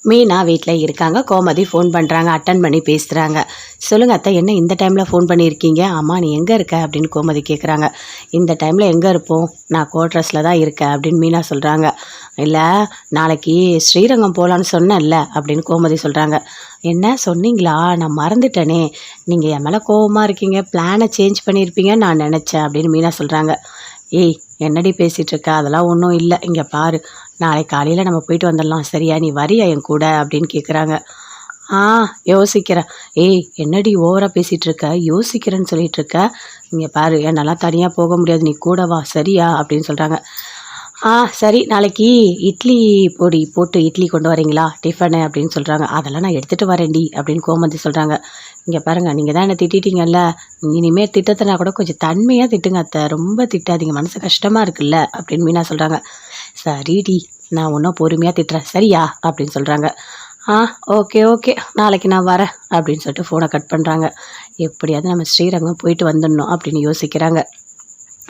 மீனா வீட்டில் இருக்காங்க. கோமதி ஃபோன் பண்ணுறாங்க. அட்டன் பண்ணி பேசுகிறாங்க. சொல்லுங்கள் அத்தை, என்ன இந்த டைமில் ஃபோன் பண்ணியிருக்கீங்க? அம்மா நீ எங்கே இருக்க அப்படின்னு கோமதி கேட்குறாங்க. இந்த டைமில் எங்கே இருப்போம், நான் கோட்ரஸில் தான் இருக்கேன் அப்படின்னு மீனா சொல்கிறாங்க. இல்லை, நாளைக்கு ஸ்ரீரங்கம் போகலான்னு சொன்னேன்ல அப்படின்னு கோமதி சொல்கிறாங்க. என்ன சொன்னீங்களா? நான் மறந்துட்டேனே. நீங்கள் என் மேலே கோவமாக இருக்கீங்க, பிளானை சேஞ்ச் பண்ணியிருப்பீங்கன்னு நான் நினச்சேன் அப்படின்னு மீனா சொல்கிறாங்க. ஏய், என்னடி பேசிகிட்டு இருக்க? அதெல்லாம் ஒன்றும் இல்லை. இங்கே பாரு, நாளைக்கு காலையில் நம்ம போயிட்டு வந்துடலாம், சரியா? நீ வரியா என் கூட அப்படின்னு கேட்குறாங்க. ஆ, யோசிக்கிறேன். ஏய், என்னடி ஓவராக பேசிகிட்டு இருக்க? யோசிக்கிறேன்னு சொல்லிட்டு இருக்க. இங்கே பாரு, என்னால் தனியாக போக முடியாது, நீ கூட வா, சரியா அப்படின்னு சொல்கிறாங்க. சரி, நாளைக்கு இட்லி பொடி போட்டு இட்லி கொண்டு வரீங்களா டிஃபனு அப்படின்னு சொல்கிறாங்க. அதெல்லாம் நான் எடுத்துகிட்டு வரேன்டி அப்படின்னு கோமதி சொல்கிறாங்க. இங்கே பாருங்கள், நீங்கள் தான் என்னை திட்டிட்டீங்கல்ல, இனிமேல் திட்டத்தினா கூட கொஞ்சம் தன்மையாக திட்டுங்க அத்தை, ரொம்ப திட்டாதீங்க, மனசு கஷ்டமாக இருக்குல்ல அப்படின்னு மீனா சொல்கிறாங்க. சரிடி, நான் ஒன்றும் பொறுமையாக திட்டுறேன், சரியா அப்படின்னு சொல்கிறாங்க. ஓகே ஓகே, நாளைக்கு நான் வரேன் அப்படின்னு சொல்லிட்டு ஃபோனை கட் பண்ணுறாங்க. எப்படியாவது நம்ம ஸ்ரீரங்கம் போயிட்டு வந்துடணும் அப்படின்னு யோசிக்கிறாங்க.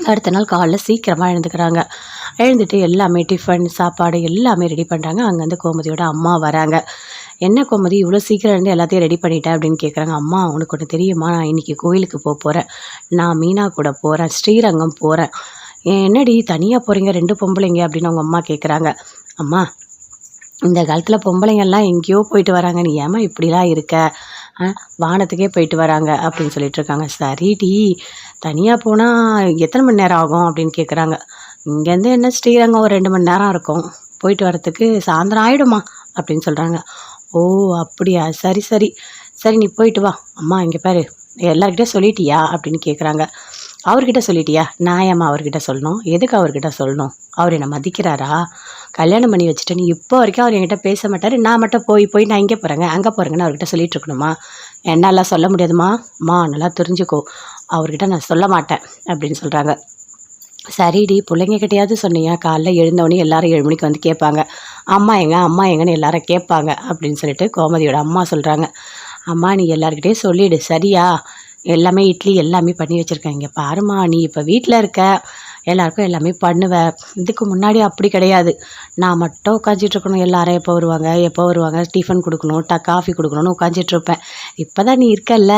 அடுத்த நாள் காலைல சீக்கிரமாக எழுந்துக்கிறாங்க. எழுந்துட்டு எல்லாமே டிஃபன் சாப்பாடு எல்லாமே ரெடி பண்ணுறாங்க. அங்கேருந்து கோமதியோட அம்மா வராங்க. என்ன கோமதி இவ்வளோ சீக்கிரம் இருந்து எல்லாத்தையும் ரெடி பண்ணிட்டேன் அப்படின்னு கேட்குறாங்க. அம்மா, உனக்கு ஒன்று தெரியுமா, நான் இன்றைக்கி கோயிலுக்கு போகிறேன், நான் மீனா கூட போகிறேன், ஸ்ரீரங்கம் போகிறேன். என்னடி தனியாக போகிறீங்க, 2 பொம்பளைங்க அப்படின்னு அவங்க அம்மா கேட்குறாங்க. அம்மா, இந்த காலத்தில் பொம்பளைங்கள்லாம் எங்கேயோ போயிட்டு வராங்க, நீ ஏமா இப்படிலாம் இருக்க? வானத்துக்கே போயிட்டு வராங்க அப்படின்னு சொல்லிட்டு இருக்காங்க. சரிடி, தனியாக போனால் எத்தனை மணி நேரம் ஆகும் அப்படின்னு கேட்குறாங்க. இங்கேருந்து என்ன ஸ்ரீரங்கம் ஒரு 2 மணி நேரம் இருக்கும், போயிட்டு வரத்துக்கு சாயந்தரம் ஆகிடுமா அப்படின்னு சொல்கிறாங்க. ஓ அப்படியா, சரி சரி சரி, நீ போயிட்டு வா. அம்மா இங்கே பாரு, எல்லார்கிட்ட சொல்லிட்டியா அப்படின்னு கேட்குறாங்க. அவர்கிட்ட சொல்லிட்டியா? நான் ஏம்மா அவர்கிட்ட சொல்லணும்? எதுக்கு அவர்கிட்ட சொல்லணும்? அவர் என்னை மதிக்கிறாரா? கல்யாணம் பண்ணி வச்சுட்டு நீ இப்போ வரைக்கும் அவர் என்கிட்ட பேச மாட்டார். நான் மட்டும் போய் நான் இங்கே போகிறேங்க அங்கே போகிறேங்கன்னு அவர்கிட்ட சொல்லிட்டு இருக்கணுமா? என்னாலாம் சொல்ல முடியாதுமா. நல்லா தெரிஞ்சுக்கோ, அவர்கிட்ட நான் சொல்ல மாட்டேன் அப்படின்னு சொல்கிறாங்க. சரிடி, பிள்ளைங்கக்கிட்டையாவது சொன்னியா? காலைல எழுந்தவொடனே எல்லாரும் 7 மணிக்கு வந்து கேட்பாங்க, அம்மா எங்கன்னு எல்லாரும் கேட்பாங்க அப்படின்னு சொல்லிட்டு கோமதியோட அம்மா சொல்கிறாங்க. அம்மா, நீ எல்லாருக்கிட்டேயும் சொல்லிவிடு, சரியா? எல்லாமே இட்லி எல்லாமே பண்ணி வச்சுருக்கேன். இங்கே பாருமா, நீ இப்போ வீட்டில் இருக்க, எல்லாருக்கும் எல்லாமே பண்ணுவேன். இதுக்கு முன்னாடி அப்படி கிடையாது, நான் மட்டும் உட்காந்துட்ருக்கணும், எல்லாரும் எப்போ வருவாங்க, டிஃபன் கொடுக்கணும், காஃபி கொடுக்கணும்னு உட்காந்துட்ருப்பேன். இப்போ தான் நீ இருக்கல்ல,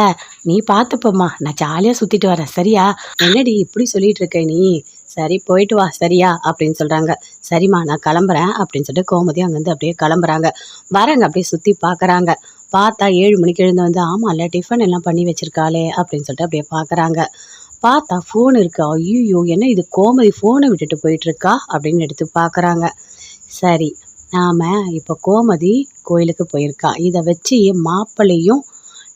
நீ பார்த்துப்போம்மா, நான் ஜாலியாக சுற்றிட்டு வரேன், சரியா? என்னடி இப்படி சொல்லிகிட்டு இருக்க நீ? சரி, போயிட்டு வா, சரியா அப்படின்னு சொல்கிறாங்க. சரிம்மா, நான் கிளம்புறேன் அப்படின்னு சொல்லிட்டு கோமதி அங்கேருந்து அப்படியே கிளம்புறாங்க. வரங்க அப்படியே சுற்றி பார்க்குறாங்க. பார்த்தா 7 மணிக்கு எழுந்து வந்து, ஆமாம்ல டிஃபன் எல்லாம் பண்ணி வச்சுருக்காளே அப்படின்னு சொல்லிட்டு அப்படியே பார்க்குறாங்க. பார்த்தா ஃபோன் இருக்கு. ஐயோ, என்ன இது, கோமதி ஃபோனை விட்டுட்டு போயிட்டுருக்கா அப்படின்னு எடுத்து பார்க்குறாங்க. சரி, நாம் இப்போ கோமதி கோயிலுக்கு போயிருக்கா, இதை வச்சு மாப்பிள்ளையும்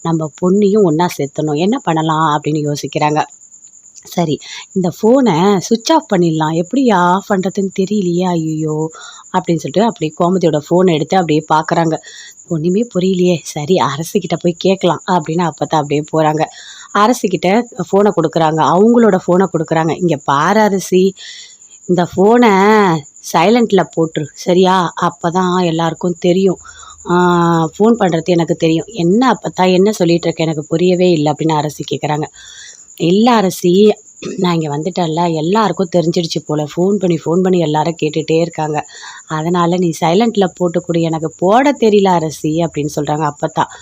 நம்ம பொண்ணையும் ஒன்றா சேர்த்தணும், என்ன பண்ணலாம் அப்படின்னு யோசிக்கிறாங்க. சரி, இந்த ஃபோனை சுவிட்ச் ஆஃப் பண்ணிடலாம், எப்படி ஆஃப் பண்ணுறதுன்னு தெரியலையே, ஐயோ அப்படின்னு சொல்லிட்டு அப்படியே கோமதியோட ஃபோனை எடுத்து அப்படியே பார்க்குறாங்க. ஒன்றுமே புரியலையே, சரி அரசிக்கிட்ட போய் கேட்கலாம் அப்படின்னு அப்போ தான் அப்படியே போகிறாங்க. அரசிக்கிட்ட ஃபோனை கொடுக்குறாங்க, அவங்களோட ஃபோனை கொடுக்குறாங்க. இங்கே பாரு அரசி, இந்த ஃபோனை சைலண்டில் போட்டுரு, சரியா? அப்போ தான் எல்லாருக்கும் தெரியும், ஃபோன் பண்ணுறது எனக்கு தெரியும். என்ன அப்போ தான் என்ன சொல்லிகிட்டு இருக்க, எனக்கு புரியவே இல்லை அப்படின்னு அரசி கேட்குறாங்க. இல்லை அரசி, நான் இங்கே வந்துட்டேன்ல, எல்லாருக்கும் தெரிஞ்சிடுச்சு போல், ஃபோன் பண்ணி எல்லாரும் கேட்டுகிட்டே இருக்காங்க, அதனால் நீ சைலண்டில் போட்டு கொடு, எனக்கு போட தெரியல அரசி அப்படின்னு சொல்கிறாங்க. அப்போத்தான்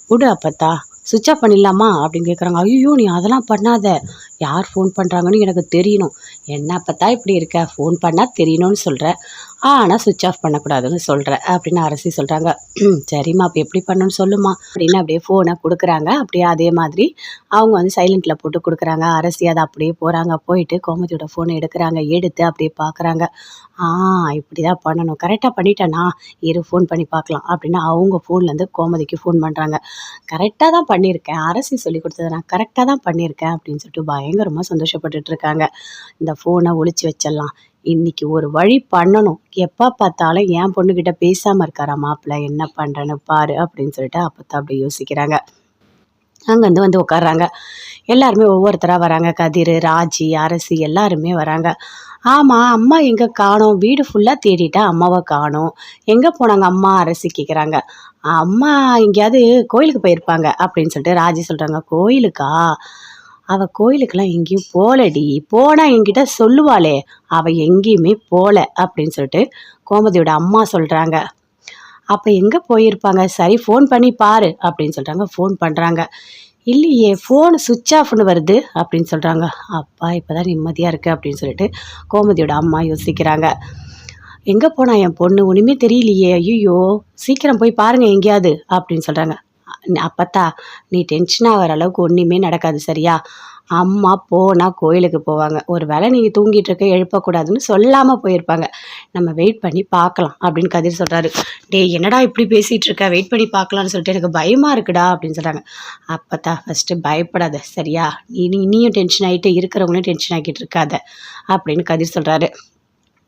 கொடு, அப்போத்தான் சுவிட்ச் ஆஃப் பண்ணிடலாமா அப்படின்னு கேட்குறாங்க. ஐயோ, நீ அதெல்லாம் பண்ணாத, யார் ஃபோன் பண்ணுறாங்கன்னு எனக்கு தெரியணும். என்ன அப்போத்தான் இப்படி இருக்க, ஃபோன் பண்ணால் தெரியணும்னு சொல்கிறேன், ஆனால் சுவிட்ச் ஆஃப் பண்ணக்கூடாதுன்னு சொல்கிறேன் அப்படின்னு அரசி சொல்கிறாங்க. சரிம்மா, அப்போ எப்படி பண்ணணும்னு சொல்லுமா அப்படின்னு அப்படியே ஃபோனை கொடுக்குறாங்க. அப்படியே அதே மாதிரி அவங்க வந்து சைலண்டில் போட்டு கொடுக்குறாங்க. அரசி அதை அப்படியே போகிறாங்க, போயிட்டு கோமதியோட ஃபோனை எடுக்கிறாங்க, எடுத்து அப்படியே பார்க்குறாங்க. இப்படி தான் பண்ணணும், கரெக்டாக பண்ணிட்டேனா, இரு ஃபோன் பண்ணி பார்க்கலாம் அப்படின்னு அவங்க ஃபோன்லேருந்து கோமதிக்கு ஃபோன் பண்ணுறாங்க. கரெக்டாக தான் பண்ணியிருக்கேன், அரசி சொல்லி கொடுத்ததை நான் கரெக்டாக தான் பண்ணியிருக்கேன் அப்படின்னு சொல்லிட்டு பயங்கரமாக சந்தோஷப்பட்டுட்டு இருக்காங்க. இந்த ஃபோனை ஒளிச்சு வச்சிடலாம், இன்றைக்கி ஒரு வழி பண்ணணும், எப்போ பார்த்தாலும் என் பொண்ணுக்கிட்ட பேசாமல் இருக்காரா மாப்பிள்ளை, என்ன பண்ணுறேன்னு பாரு அப்படின்னு சொல்லிட்டு அப்போ தான் அப்படி யோசிக்கிறாங்க. அங்கேருந்து வந்து உட்காடுறாங்க. எல்லாருமே ஒவ்வொருத்தராக வராங்க. கதிர், ராஜி, அரசி எல்லாருமே வராங்க. ஆமாம், அம்மா எங்கே காணோம், வீடு ஃபுல்லாக தேடிட்டா அம்மாவை காணோம், எங்கே போனாங்க அம்மா, அரசி கேட்குறாங்க. அம்மா எங்கேயாவது கோயிலுக்கு போயிருப்பாங்க அப்படின்னு சொல்லிட்டு ராஜி சொல்கிறாங்க. கோயிலுக்கா? அவள் கோயிலுக்கெல்லாம் எங்கேயும் போகலடி, போனால் என்கிட்ட சொல்லுவாளே, அவள் எங்கேயுமே போகல அப்படின்னு சொல்லிட்டு கோமதியோட அம்மா சொல்கிறாங்க. அப்போ எங்கே போயிருப்பாங்க, சரி ஃபோன் பண்ணி பாரு அப்படின்னு சொல்கிறாங்க. ஃபோன் பண்ணுறாங்க. இல்லையே, ஃபோன் சுவிட்ச் ஆஃப்னு வருது அப்படின்னு சொல்கிறாங்க. அப்பா இப்போ தான் நிம்மதியாக இருக்குது அப்படின்னு சொல்லிட்டு கோமதியோட அம்மா யோசிக்கிறாங்க. எங்கே போனா என் பொண்ணு, ஒன்றுமே தெரியலையே, ஐயோ சீக்கிரம் போய் பாருங்க எங்கேயாவது அப்படின்னு சொல்கிறாங்க. அப்பத்தா நீ டென்ஷன் ஆகிற அளவுக்கு ஒன்றுமே நடக்காது சரியா? அம்மா போனால் கோயிலுக்கு போவாங்க, ஒரு வேளை நீங்கள் தூங்கிட்டு இருக்க எழுப்பக்கூடாதுன்னு சொல்லாமல் போயிருப்பாங்க, நம்ம வெயிட் பண்ணி பார்க்கலாம் அப்படின்னு கதிர் சொல்கிறாரு. டேய் என்னடா இப்படி பேசிகிட்டு இருக்க, வெயிட் பண்ணி பார்க்கலான்னு சொல்லிட்டு எனக்கு பயமாக இருக்குடா அப்படின்னு சொல்கிறாங்க. அப்பத்தா ஃபஸ்ட்டு பயப்படாத சரியா, நீயும் டென்ஷன் ஆகிட்டு இருக்கிறவங்களையும் டென்ஷன் ஆக்கிட்டு இருக்காத அப்படின்னு கதிர் சொல்கிறாரு.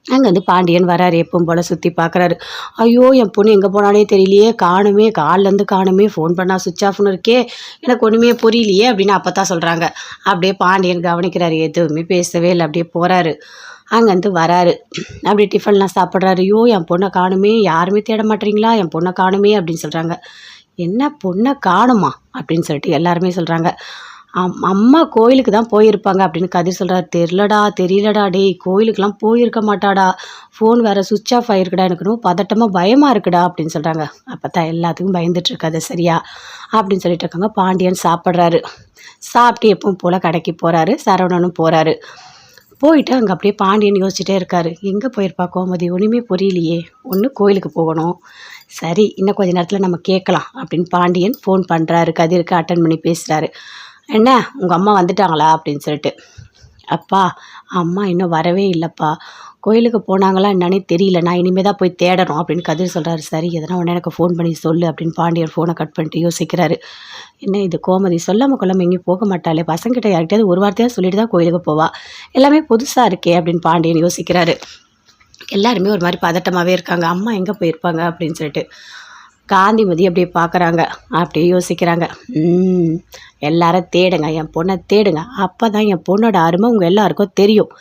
அங்கே வந்து பாண்டியன் வராரு, எப்பவும் போல் சுற்றி பார்க்குறாரு. ஐயோ என் பொண்ணு எங்கே போனானே தெரியலையே, காணுமே, கால்லேருந்து காணுமே, ஃபோன் பண்ணால் சுவிட்ச் ஆஃப்னு இருக்கே, எனக்கு ஒன்றுமே புரியலையே அப்படின்னு அப்போ தான் சொல்கிறாங்க. அப்படியே பாண்டியன் கவனிக்கிறாரு, எதுவுமே பேசவே இல்லை, அப்படியே போகிறாரு. அங்கேருந்து வராரு, அப்படியே டிஃபன்லாம் சாப்பிட்றாரு. ஐயோ என் பொண்ணை காணுமே, யாருமே தேட மாட்டீங்களா, என் பொண்ணை காணுமே அப்படின்னு சொல்கிறாங்க. என்ன பொண்ணை காணுமா அப்படின்னு சொல்லிட்டு எல்லாருமே சொல்கிறாங்க. அம்மா கோயிலுக்கு தான் போயிருப்பாங்க அப்படின்னு கதிர் சொல்கிறார். தெரியலடா டேய், கோயிலுக்கெலாம் போயிருக்க மாட்டாடா, ஃபோன் வேறு சுவிட்ச் ஆஃப் ஆகிருக்குடா, எனக்கு இன்னும் பதட்டமாக பயமாக இருக்குடா அப்படின்னு சொல்கிறாங்க. அப்போ தான் எல்லாத்துக்கும் பயந்துட்டுருக்காது சரியா அப்படின்னு சொல்லிட்டு இருக்காங்க. பாண்டியன் சாப்பிட்றாரு. சாப்பிட்டு எப்பவும் போல் கடைக்கு போகிறாரு. சரவணனும் போகிறாரு. போயிட்டு அங்கே அப்படியே பாண்டியன் யோசிச்சுட்டே இருக்காரு. எங்கே போயிருப்பா கோமதி, ஒன்றுமே புரியலையே, ஒன்று கோயிலுக்கு போகணும், சரி இன்னும் கொஞ்ச நேரத்தில் நம்ம கேட்கலாம் அப்படின்னு பாண்டியன் ஃபோன் பண்ணுறாரு. கதிருக்கு அட்டன் பண்ணி பேசுகிறாரு. என்ன உங்கள் அம்மா வந்துட்டாங்களா அப்படின்னு சொல்லிட்டு. அப்பா அம்மா இன்னும் வரவே இல்லைப்பா, கோயிலுக்கு போனாங்களா என்னன்னே தெரியல, நான் இனிமேல் தான் போய் தேடணும் அப்படின்னு கதிர் சொல்கிறாரு. சரி எதனா ஒன்று எனக்கு ஃபோன் பண்ணி சொல்லு அப்படின்னு பாண்டியன் ஃபோனை கட் பண்ணிட்டு யோசிக்கிறாரு. என்ன இது கோமதி சொல்லாமல் கொள்ளாமல் எங்கேயும் போக மாட்டாளே, பசங்கிட்ட யார்கிட்டயாவது ஒரு வார்த்தையாக சொல்லிட்டு தான் கோயிலுக்கு போவா, எல்லாமே புதுசாக இருக்கே அப்படின்னு பாண்டியன் யோசிக்கிறாரு. எல்லாருமே ஒரு மாதிரி பதட்டமாகவே இருக்காங்க, அம்மா எங்கே போயிருப்பாங்க அப்படின்னு சொல்லிட்டு. காந்திமதி அப்படியே பார்க்குறாங்க, அப்படியே யோசிக்கிறாங்க. எல்லாரும் தேடுங்க, என் பொண்ணை தேடுங்க, அப்போ தான் என் பொண்ணோட அருமை உங்கள் எல்லாருக்கும் தெரியும்.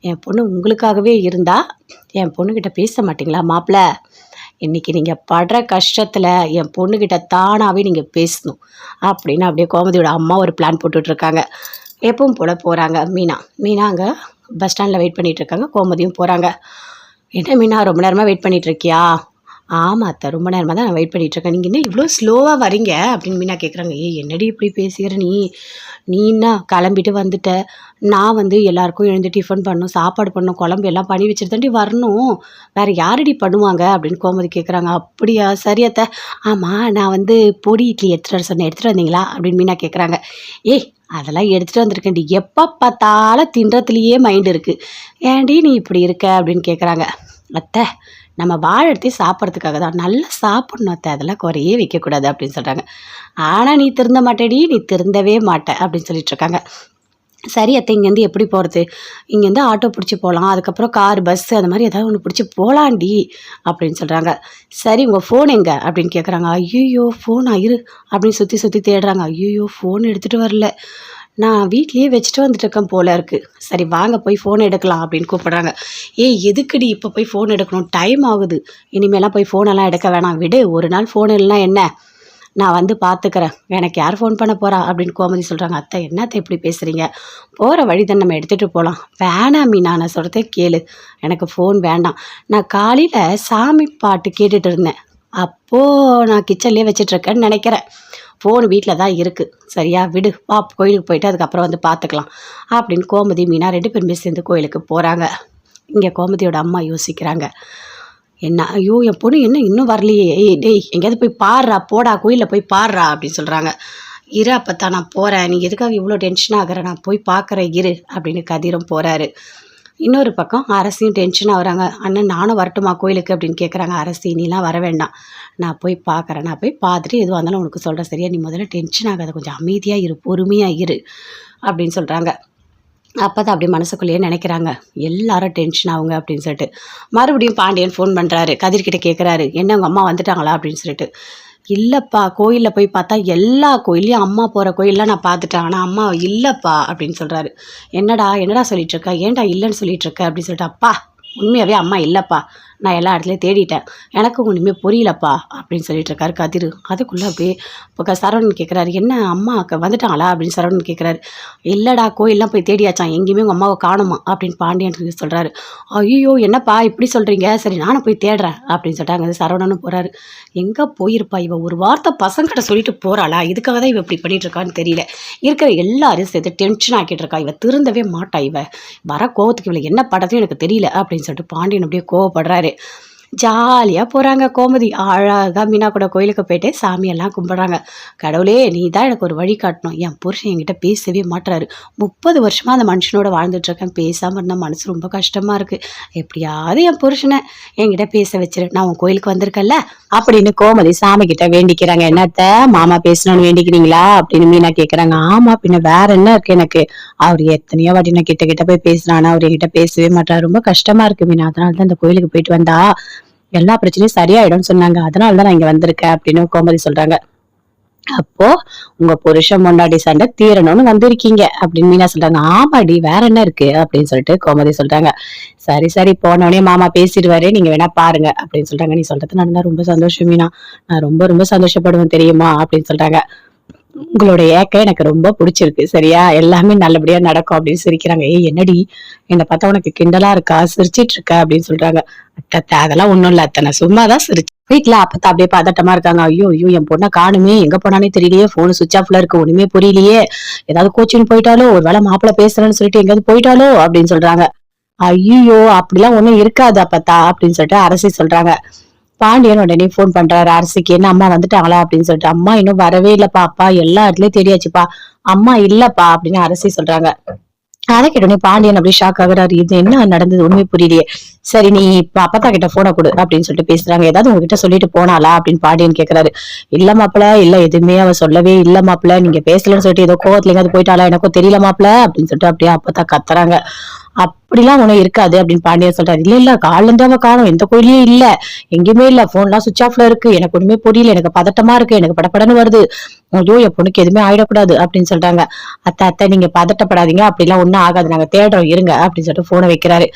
என் பொண்ணு உங்களுக்காகவே இருந்தால் என் பொண்ணுக்கிட்ட பேச மாட்டிங்களா மாப்பிள்ள, இன்றைக்கி நீங்கள் படுற கஷ்டத்தில் என் பொண்ணுக்கிட்ட தானாகவே நீங்கள் பேசணும் அப்படின்னு அப்படியே கோமதியோட அம்மா ஒரு பிளான் போட்டுட்ருக்காங்க. எப்பவும் போல் போகிறாங்க. மீனா அங்கே பஸ் ஸ்டாண்டில் வெயிட் பண்ணிகிட்ருக்காங்க. கோமதியும் போகிறாங்க. என்ன மீனா ரொம்ப நேரமாக வெயிட் பண்ணிகிட்ருக்கியா? ஆமாம் அத்தை, ரொம்ப நேரமாக தான் நான் வெயிட் பண்ணிகிட்ருக்கேன், நீங்கள் என்ன இவ்வளோ ஸ்லோவாக வரீங்க அப்படின்னு மீனா கேட்குறாங்க. என்னடி இப்படி பேசுகிற நீ என்ன கிளம்பிட்டு வந்துட்ட, நான் வந்து எல்லாருக்கும் எழுந்து டிஃபன் பண்ணணும், சாப்பாடு பண்ணணும், குழம்பு எல்லாம் பண்ணி வச்சுட்டு தாண்டி வரணும், வேறு யாரடி பண்ணுவாங்க அப்படின்னு கோமதி கேட்குறாங்க. அப்படியா, சரி அத்தை. ஆமாம் நான் வந்து பொடி இட்லி எடுத்துகிட்டு வர சொன்னேன், எடுத்துகிட்டு வந்தீங்களா அப்படின்னு மீனா கேட்குறாங்க. அதெல்லாம் எடுத்துகிட்டு வந்திருக்கேன்டி, எப்போ பார்த்தாலும் தின்றதுலேயே மைண்டு இருக்குது, ஏன்டி நீ இப்படி இருக்க அப்படின்னு கேட்குறாங்க. அத்தை நம்ம வாழை சாப்பிட்றதுக்காக தான், நல்லா சாப்பிட்ணும் அத்தை, அதெல்லாம் குறையே வைக்கக்கூடாது அப்படின்னு சொல்கிறாங்க. ஆனால் நீ திருந்த மாட்டேடி, நீ திருந்தவே மாட்டே அப்படின்னு சொல்லிட்டுருக்காங்க. சரி அத்தை, இங்கேருந்து எப்படி போகிறது, இங்கேருந்து ஆட்டோ பிடிச்சி போகலாம், அதுக்கப்புறம் கார் பஸ்ஸு அந்த மாதிரி ஏதாவது ஒன்று பிடிச்சி போகலாண்டி அப்படின்னு சொல்கிறாங்க. சரி உங்கள் ஃபோன் எங்கே அப்படின்னு கேட்குறாங்க. ஐயோ ஃபோன் இரு அப்படின்னு சுற்றி தேடுறாங்க. ஐயோ ஃபோன் எடுத்துகிட்டு வரல, நான் வீட்லேயே வச்சுட்டு வந்துட்டுருக்கேன் போல இருக்குது, சரி வாங்க போய் ஃபோன் எடுக்கலாம் அப்படின்னு கூப்பிட்றாங்க. எதுக்குடி இப்போ போய் ஃபோன் எடுக்கணும், டைம் ஆகுது, இனிமேலாம் போய் ஃபோனெல்லாம் எடுக்க வேணாம், விடு, ஒரு நாள் ஃபோன் இல்லைனா என்ன, நான் வந்து பார்த்துக்கிறேன், எனக்கு யார் ஃபோன் பண்ண போகிறா அப்படின்னு கோமதி சொல்கிறாங்க. அத்தை என்னத்தை இப்படி பேசுகிறீங்க, போகிற வழி தான் நம்ம எடுத்துகிட்டு போகலாம். வேணாம் மீனா, நான் சொல்கிறத கேளு, எனக்கு ஃபோன் வேண்டாம், நான் காலையில் சாமி பாட்டு கேட்டுட்டு இருந்தேன், அப்போது நான் கிச்சன்லேயே வச்சிட்ருக்கேன்னு நினைக்கிறேன், ஃபோன் வீட்டில் தான் இருக்குது, சரியா விடு, வா கோயிலுக்கு போயிட்டு அதுக்கப்புறம் வந்து பார்த்துக்கலாம் அப்படின்னு கோமதி மீனா 2 பேருமே சேர்ந்து கோயிலுக்கு போகிறாங்க. இங்கே கோமதியோட அம்மா யோசிக்கிறாங்க. என்ன ஐயோ என் பொண்ணு என்ன இன்னும் வரலையே, டேய் எங்கேயாவது போய் பாடுறா, போடா கோயிலில் போய் பாடுறா அப்படின்னு சொல்கிறாங்க. இரு அப்போ நான் போகிறேன், நீ எதுக்காக இவ்வளோ டென்ஷன் ஆகிற, நான் போய் பார்க்குறேன் இரு அப்படின்னு கதிரும் போகிறாரு. இன்னொரு பக்கம் அரசியும் டென்ஷன் ஆகுறாங்க. அண்ணன் நானும் வரட்டுமா கோயிலுக்கு அப்படின்னு கேட்குறாங்க. அரசி நீலாம் வர வேண்டாம், நான் போய் பார்க்குறேன், நான் போய் பார்த்துட்டு எதுவாக இருந்தாலும் உனக்கு சொல்கிறேன் சரியா, நீ முதல்ல டென்ஷன் ஆகாத, கொஞ்சம் அமைதியாக இரு, பொறுமையாக இரு அப்படின்னு சொல்கிறாங்க. அப்போ தான் அப்படியே மனசுக்குள்ளேயே நினைக்கிறாங்க, எல்லாரும் டென்ஷன் ஆகுங்க அப்படின்னு சொல்லிட்டு. மறுபடியும் பாண்டியன் ஃபோன் பண்ணுறாரு, கதிர்கிட்ட கேட்குறாரு, என்ன உங்கள் அம்மா வந்துட்டாங்களா அப்படின்னு சொல்லிட்டு. இல்லைப்பா, கோயிலில் போய் பார்த்தா எல்லா கோயிலையும் அம்மா போகிற கோயிலெலாம் நான் பார்த்துட்டேன், ஆனால் அம்மா இல்லைப்பா அப்படின்னு சொல்கிறாரு. என்னடா சொல்லிகிட்ருக்க, ஏன்டா இல்லைன்னு சொல்லிகிட்ருக்க அப்படின்னு சொல்லிட்டு. அப்பா உண்மையாகவே அம்மா இல்லைப்பா, நான் எல்லா இடத்துலையும் தேடிட்டேன், எனக்கு ஒன்றுமே புரியலப்பா அப்படின்னு சொல்லிட்டு இருக்காரு கதிர். அதுக்குள்ளே அப்படியே இப்போ சரவணன் கேட்குறாரு, என்ன அம்மா வந்துட்டாங்களா அப்படின்னு சரவணன் கேட்குறாரு. இல்லைடா, கோயிலெலாம் போய் தேடியாச்சான், எங்கேயுமே உங்கள் அம்மாவை காணுமா அப்படின்னு பாண்டியன் சொல்கிறாரு. ஐயோ என்னப்பா இப்படி சொல்கிறீங்க, சரி நானும் போய் தேடுறேன் அப்படின்னு சொல்லிட்டு அங்கே சரவணனும் போகிறாரு. எங்கே போயிருப்பா இவ, ஒரு வார்த்தை பசங்கிட்ட சொல்லிட்டு போகிறாளா, இதுக்காக தான் இவ இப்படி பண்ணிட்டு இருக்கான்னு தெரியல, இருக்கிற எல்லாரையும் சேர்த்து டென்ஷன் ஆக்கிட்டு இருக்கா, இவ திருந்தவே மாட்டா, இவ வர கோவத்துக்கு இவளை என்ன படத்தையும் எனக்கு தெரியல அப்படின்னு சொல்லிட்டு பாண்டியன் அப்படியே கோவப்படுறாரு. ஜாலியாக போகிறாங்க கோமதி. அழகாக மீனா கூட கோயிலுக்கு போயிட்டு சாமியெல்லாம் கும்பிட்றாங்க. கடவுளே நீ தான் எனக்கு ஒரு வழி காட்டணும், என் புருஷன் என்கிட்ட பேசவே மாட்டுறாரு, 30 வருஷமாக அந்த மனுஷனோட வாழ்ந்துட்டுருக்கேன், பேசாமல் இருந்தால் மனசு ரொம்ப கஷ்டமாக இருக்குது, எப்படியாவது என் புருஷனை என்கிட்ட பேச வச்சிரு, நான் உன் கோயிலுக்கு வந்திருக்கேன்ல அப்படின்னு கோமதி சாமி கிட்ட வேண்டிக்கிறாங்க. என்னத்த மாமா பேசணும்னு வேண்டிக்கிறீங்களா அப்படின்னு மீனா கேட்குறாங்க. ஆமாம் பின்ன வேற என்ன இருக்கு எனக்கு, அவர் எத்தனையோ வாட்டி நான் கிட்ட போய் பேசுறானா, அவர் என்கிட்ட பேசவே மாட்டாரு, ரொம்ப கஷ்டமா இருக்கு மீனா, அதனால தான் இந்த கோயிலுக்கு போயிட்டு வந்தா எல்லா பிரச்சனையும் சரியாயிடும்னு சொன்னாங்க, அதனாலதான் நான் இங்க வந்திருக்கேன் அப்படின்னு கோமதி சொல்றாங்க. அப்போ உங்க புருஷன் முன்னாடி சண்டை தீரணும்னு வந்திருக்கீங்க அப்படின்னு மீனா சொல்றாங்க. ஆமாடி வேற என்ன இருக்கு அப்படின்னு சொல்லிட்டு கோமதி சொல்றாங்க. சரி சரி போனவனே மாமா பேசிடுவாரு, நீங்க வேணா பாருங்க அப்படின்னு சொல்றாங்க. நீ சொல்றது நடந்தா ரொம்ப சந்தோஷம் மீனா, நான் ரொம்ப சந்தோஷப்படுவேன் தெரியுமா அப்படின்னு சொல்றாங்க. உங்களோட ஏக்கம் எனக்கு ரொம்ப பிடிச்சிருக்கு, சரியா எல்லாமே நல்லபடியா நடக்கும் அப்படின்னு சிரிக்கிறாங்க. ஏய் என்னடி என்னை பார்த்தா உனக்கு கிண்டலா இருக்கா, சிரிச்சிட்டு இருக்க அப்படின்னு சொல்றாங்க. அத்தை அதெல்லாம் ஒண்ணும் இல்ல அத்தை, நான் சும்மாதான் சிரிச்சு. வீட்டுல அப்பத்தா அப்படியே பதட்டமா இருக்காங்க. ஐயோ என் பொண்ணை காணுமே, எங்க போனானே தெரியலையே, போன் சுவிச் ஆஃப்ல இருக்கு, ஒண்ணுமே புரியலையே, ஏதாவது கோச்சிங் போயிட்டாலோ, ஒரு வேளை மாப்பிள்ள பேசுறேன்னு சொல்லிட்டு எங்கேயாவது போயிட்டாலோ அப்படின்னு சொல்றாங்க. ஐயோ அப்படிலாம் ஒண்ணும் இருக்காது அப்பத்தா அப்படின்னு சொல்லிட்டு அரசி சொல்றாங்க. பாண்டியன் உடனே போன் பண்றாரு அரசிக்கு, என்ன அம்மா வந்துட்டாங்களா அப்படின்னு சொல்லிட்டு. அம்மா இன்னும் வரவே இல்லப்பா, அப்பா எல்லா இடத்துலயும் தெரியாச்சுப்பா, அம்மா இல்லப்பா அப்படின்னு அரசி சொல்றாங்க. அதை கேட்டோடனே பாண்டியன் அப்படி ஷாக் ஆகுறாரு. இது என்ன நடந்தது ஒண்ணுமே புரியலையே. சரி நீ இப்ப அப்பத்தா கிட்ட போனை கொடு அப்படின்னு சொல்லிட்டு பேசுறாங்க. ஏதாவது உங்ககிட்ட சொல்லிட்டு போனாலா அப்படின்னு பாண்டியன் கேக்குறாரு. இல்ல மாப்பிள, இல்ல எதுவுமே அவ சொல்லவே இல்ல மாப்பிள, நீங்க பேசலன்னு சொல்லிட்டு ஏதோ கோவத்துல எங்காவது போயிட்டாளா எனக்கும் தெரியல மாப்பிள அப்படின்னு சொல்லிட்டு அப்படியே அப்பத்தா கத்துறாங்க. அப்படிலாம் ஒண்ணும் இருக்காது அப்படின்னு பாண்டியன் சொல்றாரு. இல்ல காலைல இருந்து அவ காணும், எந்த கோயிலையும் இல்ல, எங்கேயுமே இல்ல, போன்லாம் சுவிச் ஆஃப்ல இருக்கு, எனக்கு ஒண்ணுமே புரியல, எனக்கு பதட்டமா இருக்கு, எனக்கு படப்படன்னு வருது, ஐயோ என் பொண்ணுக்கு எதுவுமே ஆயிடக்கூடாது அப்படின்னு சொல்றாங்க. அத்தை நீங்க பதட்டப்படாதீங்க, அப்படிலாம் ஒண்ணும் ஆகாது, நாங்க தேடுறோம் இருங்க அப்படின்னு சொல்லிட்டு போனை வைக்கிறாரு.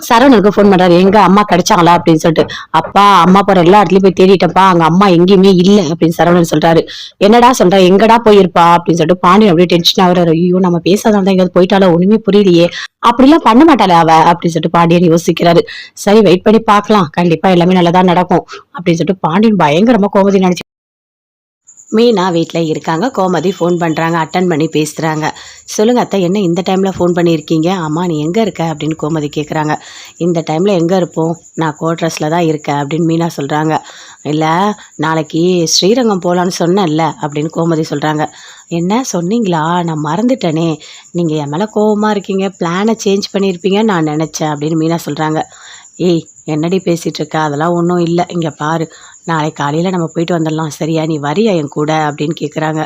சரவணனுக்கு போன் பண்றாரு. எங்க அம்மா கிடைச்சாங்களா அப்படின்னு சொல்லிட்டு. அப்பா அம்மா போற எல்லா இடத்துலயும் போய் தேடிட்டப்பா, அங்க அம்மா எங்கேயுமே இல்ல அப்படின்னு சரவணன் சொல்றாரு. என்னடா சொல்ற, எங்கடா போயிருப்பா அப்படின்னு சொல்லிட்டு பாண்டியன் அப்படியே டென்ஷன் ஆகுறாரு. ஐயோ நம்ம பேசாதான் எங்கேயாவது போயிட்டாலோ, ஒண்ணுமே புரியலையே, அப்படிலாம் பண்ண மாட்டாளே அவ அப்படின்னு சொல்லிட்டு பாண்டியன் யோசிக்கிறாரு. சரி வெயிட் பண்ணி பாக்கலாம், கண்டிப்பா எல்லாமே நல்லதா நடக்கும் அப்படின்னு சொல்லிட்டு பாண்டியன் பயங்கரமா கோமதி நினைச்சு. மீனா வீட்டில் இருக்காங்க. கோமதி ஃபோன் பண்ணுறாங்க, அட்டன் பண்ணி பேசுகிறாங்க. சொல்லுங்கள் அத்தை என்ன இந்த டைமில் ஃபோன் பண்ணியிருக்கீங்க, அம்மா நீ எங்கே இருக்க அப்படின்னு கோமதி கேட்குறாங்க. இந்த டைமில் எங்கே இருப்போம், நான் கோட்ரஸில் தான் இருக்கேன் அப்படின்னு மீனா சொல்கிறாங்க. இல்லை நாளைக்கு ஸ்ரீரங்கம் போகலான்னு சொன்னேன்ல அப்படின்னு கோமதி சொல்கிறாங்க. என்ன சொன்னீங்களா, நான் மறந்துட்டேனே, நீங்கள் என் மேலே கோவமாக இருக்கீங்க, பிளானை சேஞ்ச் பண்ணியிருப்பீங்கன்னு நான் நினச்சேன் அப்படின்னு மீனா சொல்கிறாங்க. ஏய் என்னடி பேசிகிட்டு இருக்க, அதெல்லாம் ஒன்றும் இல்லை, இங்கே பாரு நாளைக்கு காலையில் நம்ம போயிட்டு வந்துடலாம், சரியா நீ வரியா என் கூட அப்படின்னு கேட்குறாங்க.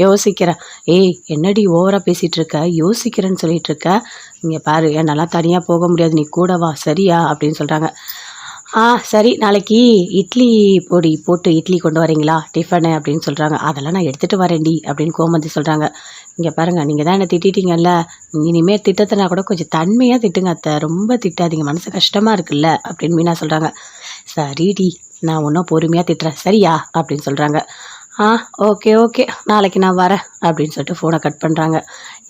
யோசிக்கிறேன். ஏய் என்னடி ஓவராக பேசிகிட்டு இருக்க, யோசிக்கிறேன்னு சொல்லிட்டு இருக்க, இங்கே பாரு என்னால் தனியாக போக முடியாது, நீ கூட வா சரியா அப்படின்னு சொல்கிறாங்க. சரி நாளைக்கு இட்லி பொடி போட்டு இட்லி கொண்டு வரீங்களா டிஃபனு அப்படின்னு சொல்கிறாங்க. அதெல்லாம் நான் எடுத்துகிட்டு வரேன்டி அப்படின்னு கோமதி சொல்கிறாங்க. இங்கே பாருங்கள் நீங்கள் தான் என்னை திட்டிட்டீங்கல்ல, இனிமேல் திட்டத்தினா கூட கொஞ்சம் தன்மையாக திட்டுங்க அத்தை, ரொம்ப திட்டாதீங்க, மனசு கஷ்டமாக இருக்குல்ல அப்படின்னு மீனா சொல்கிறாங்க. சரிடி நான் ஒன்றும் பொறுமையாக திட்டுறேன் சரியா அப்படின்னு சொல்கிறாங்க. ஓகே நாளைக்கு நான் வரேன் அப்படின்னு சொல்லிட்டு ஃபோனை கட் பண்ணுறாங்க.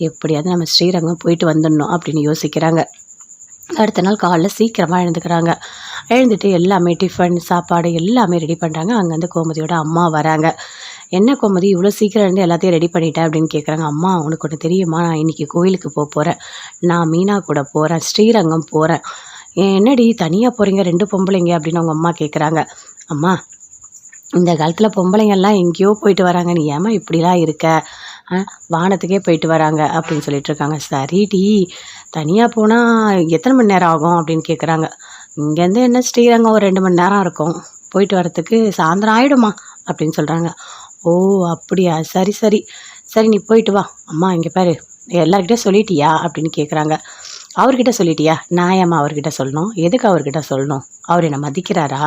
எப்படியாவது நம்ம ஸ்ரீரங்கம் போயிட்டு வந்துடணும் அப்படின்னு யோசிக்கிறாங்க. அடுத்த நாள் காலைல சீக்கிரமாக எழுந்துட்டு எல்லாமே டிஃபன் சாப்பாடு எல்லாமே ரெடி பண்ணுறாங்க. அங்கேருந்து கோமதியோட அம்மா வராங்க. என்ன கோமதி இவ்வளோ சீக்கிரம் இருந்து எல்லாத்தையும் ரெடி பண்ணிட்டேன் அப்படின்னு கேட்குறாங்க. அம்மா உனக்கு ஒன்று தெரியுமா, நான் இன்றைக்கி கோயிலுக்கு போகிறேன், நான் மீனா கூட போகிறேன், ஸ்ரீரங்கம் போகிறேன். என்னடி தனியாக போகிறீங்க 2 பொம்பளைங்க அப்படின்னு அவங்க அம்மா கேட்குறாங்க. அம்மா இந்த காலத்தில் பொம்பளைங்கள்லாம் எங்கேயோ போயிட்டு வராங்க, நீ ஏமா இப்படிலாம் இருக்க, வானத்துக்கே போயிட்டு வராங்க அப்படின்னு சொல்லிட்டு இருக்காங்க. சரிடி தனியாக போனால் எத்தனை மணி நேரம் ஆகும் அப்படின்னு கேட்குறாங்க. இங்கேருந்து என்ன ஸ்ரீரங்கம் ஒரு 2 மணி நேரம் இருக்கும், போயிட்டு வரத்துக்கு சாயந்தரம் ஆகிடுமா அப்படின்னு சொல்கிறாங்க. ஓ அப்படியா, சரி நீ போயிட்டு வா. அம்மா இங்கே பாரு எல்லார்கிட்ட சொல்லிட்டியா அப்படின்னு கேட்குறாங்க. அவர்கிட்ட சொல்லிட்டியா, நான் ஏம்மா அவர்கிட்ட சொல்லணும், எதுக்கு அவர்கிட்ட சொல்லணும், அவர் என்னை மதிக்கிறாரா,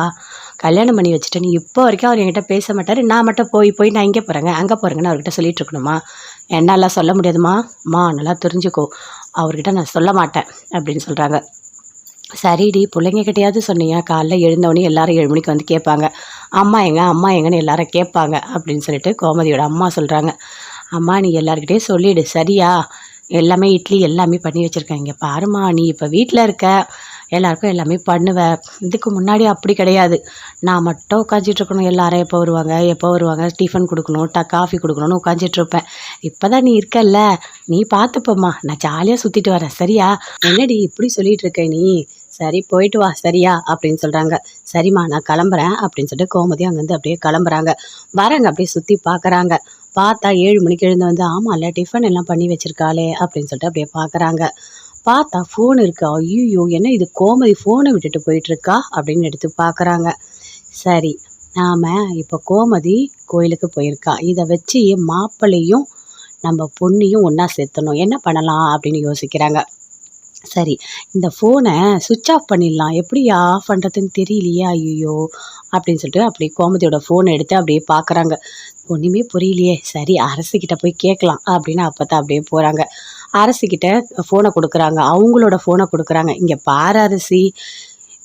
கல்யாணம் பண்ணி வச்சுட்டு நீ இப்போ வரைக்கும் அவர் என்கிட்ட பேச மாட்டார், நான் மட்டும் போய் நான் இங்கே போகிறேங்க அங்கே போகிறேங்கன்னு அவர்கிட்ட சொல்லிட்டு இருக்கணுமா, என்னால் சொல்ல முடியாதுமா, நல்லா தெரிஞ்சுக்கோ, அவர்கிட்ட நான் சொல்ல மாட்டேன் அப்படின்னு சொல்கிறாங்க. சரிடி பிள்ளைங்ககிட்டயாவது சொன்னியா? காலைல எழுந்தவொடனே எல்லாரும் 7 மணிக்கு வந்து கேட்பாங்க. அம்மா எங்க? அம்மா எங்கன்னு எல்லாரும் கேட்பாங்க அப்படின்னு சொல்லிட்டு கோமதியோட அம்மா சொல்கிறாங்க. அம்மா நீ எல்லார்கிட்டயும் சொல்லிடு சரியா? எல்லாமே இட்லி எல்லாமே பண்ணி வச்சுருக்கேன். இங்கே பாரும்மா நீ இப்போ வீட்டில் இருக்க, எல்லாருக்கும் எல்லாமே பண்ணுவ. இதுக்கு முன்னாடி அப்படி கிடையாது. நான் மட்டும் உட்காந்துட்டு இருக்கணும். எல்லாரும் எப்போ வருவாங்க எப்போ வருவாங்க, டிஃபன் கொடுக்கணும், காஃபி கொடுக்கணும்னு உட்காந்துட்டு இருப்பேன். இப்போ தான் நீ இருக்கல்ல, நீ பார்த்துப்பம்மா, நான் ஜாலியாக சுற்றிட்டு வரேன் சரியா? என்னடி இப்படி சொல்லிட்டு இருக்க நீ? சரி போயிட்டு வா சரியா அப்படின்னு சொல்கிறாங்க. சரிம்மா நான் கிளம்புறேன் அப்படின்னு சொல்லிட்டு கோமதி அங்கேருந்து அப்படியே கிளம்புறாங்க. வராங்க அப்படியே சுற்றி பார்க்குறாங்க. பார்த்தா 7 மணிக்கு எழுந்து வந்து ஆமாம்ல டிஃபன் எல்லாம் பண்ணி வச்சிருக்காளே அப்படின்னு சொல்லிட்டு அப்படியே பார்க்குறாங்க. பார்த்தா ஃபோன் இருக்கு. ஐயோ என்ன இது கோமதி ஃபோனை விட்டுட்டு போயிட்டுருக்கா அப்படின்னு எடுத்து பார்க்குறாங்க. சரி நாம் இப்போ கோமதி கோயிலுக்கு போயிருக்கா, இதை வச்சு மாப்பிள்ளையும் நம்ம பொண்ணையும் ஒன்றா சேர்த்தணும், என்ன பண்ணலாம் அப்படின்னு யோசிக்கிறாங்க. சரி இந்த ஃபோனை சுவிட்ச் ஆஃப் பண்ணிடலாம், எப்படி ஆஃப் பண்ணுறதுன்னு தெரியலையே ஐயோ அப்படின்னு சொல்லிட்டு அப்படி கோமதியோட ஃபோனை எடுத்து அப்படியே பார்க்குறாங்க. ஒன்றுமே புரியலையே, சரி அரசிக்கிட்ட போய் கேட்கலாம் அப்படின்னு அப்போ தான் அப்படியே போகிறாங்க. அரசிக்கிட்ட ஃபோனை கொடுக்குறாங்க, அவங்களோட ஃபோனை கொடுக்குறாங்க. இங்கே பாரு அரசி,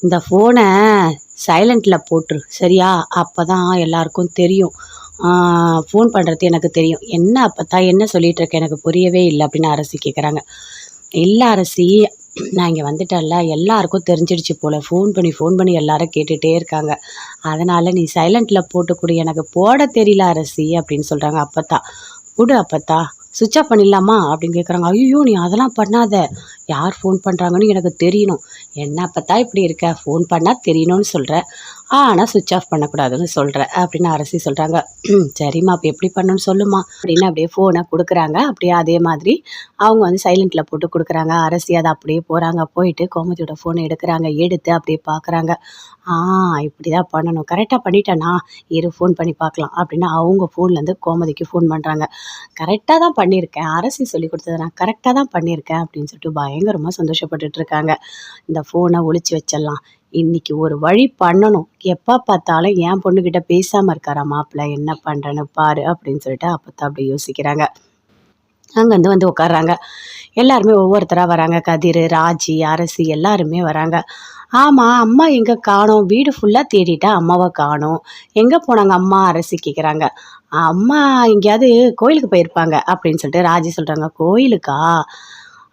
இந்த ஃபோனை சைலண்டில் போட்டுரு சரியா? அப்போ தான் எல்லாருக்கும் தெரியும், ஃபோன் பண்ணுறது எனக்கு தெரியும். என்ன அப்போ தான் என்ன சொல்லிகிட்டு இருக்க, எனக்கு புரியவே இல்லை அப்படின்னு அரசி கேட்குறாங்க. இல்லை அரசி, நான் இங்கே வந்துட்டேன்ல, எல்லாருக்கும் தெரிஞ்சிடுச்சு போல், ஃபோன் பண்ணி எல்லாரும் கேட்டுகிட்டே இருக்காங்க. அதனால் நீ சைலண்டில் போட்டு கொடு, எனக்கு போட தெரியல அரசி அப்படின்னு சொல்கிறாங்க. அப்பத்தா கொடு அப்பத்தா, சுவிட்ச் ஆஃப் பண்ணிடலாமா அப்படின்னு கேட்குறாங்க. ஐயோ நீ அதெல்லாம் பண்ணாத, யார் ஃபோன் பண்ணுறாங்கன்னு எனக்கு தெரியணும். என்ன அப்பத்தா இப்படி இருக்க, ஃபோன் பண்ணால் தெரியணும்னு சொல்கிற, ஆனால் சுவிட்ச் ஆஃப் பண்ணக்கூடாதுன்னு சொல்கிற அப்படின்னு அரசி சொல்கிறாங்க. சரிம்மா அப்போ எப்படி பண்ணணும்னு சொல்லுமா அப்படின்னு அப்படியே ஃபோனை கொடுக்குறாங்க. அப்படியே அதே மாதிரி அவங்க வந்து சைலண்டில் போட்டு கொடுக்குறாங்க. அரசி அதை அப்படியே போகிறாங்க. போயிட்டு கோமதியோட ஃபோனை எடுக்கிறாங்க. எடுத்து அப்படியே பார்க்குறாங்க. இப்படி தான் பண்ணணும், கரெக்டாக பண்ணிட்டேனா, இரு ஃபோன் பண்ணி பார்க்கலாம் அப்படின்னு அவங்க ஃபோன்லேருந்து கோமதிக்கு ஃபோன் பண்ணுறாங்க. கரெக்டாக தான் பண்ணியிருக்கேன், அரசி சொல்லி கொடுத்ததை நான் கரெக்டாக தான் பண்ணியிருக்கேன் அப்படின்னு சொல்லிட்டு பயங்கரமாக சந்தோஷப்பட்டுட்டு இருக்காங்க. இந்த ஃபோனை ஒளிச்சு வச்சிடலாம், இன்னைக்கு ஒரு வழி பண்ணணும், எப்போ பார்த்தாலும் என் பொண்ணுக்கிட்ட பேசாமல் இருக்காரா மாப்பிள்ளை, என்ன பண்ணுறேன்னு பாரு அப்படின்னு சொல்லிட்டு அப்போ தான் அப்படி யோசிக்கிறாங்க. அங்கேருந்து வந்து உட்காடுறாங்க. எல்லாருமே ஒவ்வொருத்தராக வராங்க. கதிர், ராஜி, அரசி எல்லாருமே வராங்க. ஆமாம் அம்மா எங்கே காணோம், வீடு ஃபுல்லாக தேடிட்டா அம்மாவை காணோம், எங்கே போனாங்க அம்மா அரசி கேட்குறாங்க. அம்மா எங்கேயாவது கோயிலுக்கு போயிருப்பாங்க அப்படின்னு சொல்லிட்டு ராஜி சொல்கிறாங்க. கோயிலுக்கா?